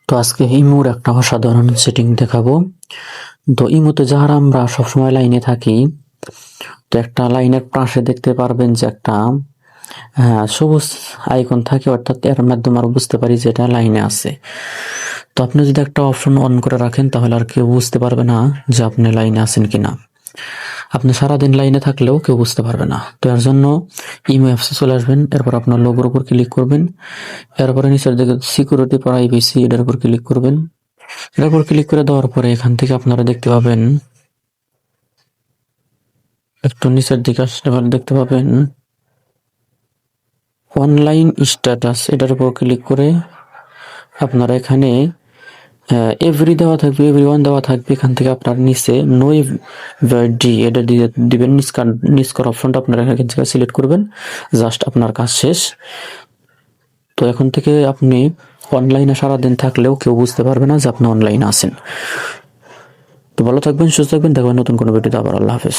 তো আজকে ইমোর একটা অসাধারণ সেটিং দেখাবো। তো ইমোতে যারা আমরা সবসময় লাইনে থাকি, তো একটা লাইনের পাশে দেখতে পারবেন যে একটা সবুজ আইকন থাকে, অর্থাৎ এর মাধ্যমে আমরা বুঝতে পারি যে এটা লাইনে আছে। তো আপনি যদি একটা অপশন অন করে রাখেন তাহলে আর কেউ বুঝতে পারবে না যে আপনি লাইনে আছেন কিনা। আপনি সারাদিন লাইনে থাকলেও কেউ বুঝতে পারবে না। তো এর জন্য ইমো অ্যাপসে চলে আসবেন, এরপর আপনার লোগোর উপর ক্লিক করবেন, এরপরে নিচের দিকে সিকিউরিটি প্রাইভেসি এটার উপর ক্লিক করবেন। এটার উপর ক্লিক করে দেওয়ার পরে এখান থেকে আপনারা দেখতে পাবেন, একটু নিচের দিকে আসলে দেখতে পাবেন অনলাইন স্ট্যাটাস। এটার উপর ক্লিক করে আপনারা এখানে এভরি দেওয়া থাকবে, এভরিওয়ান দেওয়া থাকবে। এখান থেকে আপনার নিচে নো এভারডি এটা দিয়ে দিবেন। নিচকার অপশনটা আপনারা এখান থেকে সিলেক্ট করবেন। জাস্ট আপনার কাজ শেষ। তো এখন থেকে আপনি অনলাইনে সারাদিন থাকলেও কেউ বুঝতে পারবে না যে আপনি অনলাইনে আছেন। তো ভালো থাকবেন, সুস্থ থাকবেন, দেখবেন নতুন কোনো ভিডিওতে আবার। আল্লাহ হাফেজ।